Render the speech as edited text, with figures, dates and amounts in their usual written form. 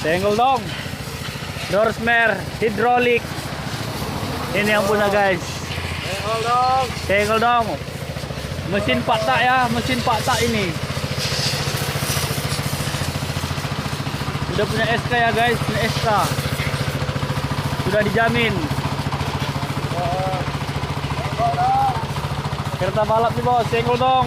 Senggol dong. Dorsmer hydraulic. Ini yang punya guys. Senggol dong. Senggol dong. Mesin pak tak ya, mesin pak tak ini. Sudah punya SK ya guys, punya SK. Sudah dijamin. Senggol dong. Kereta balap nih bos, senggol dong.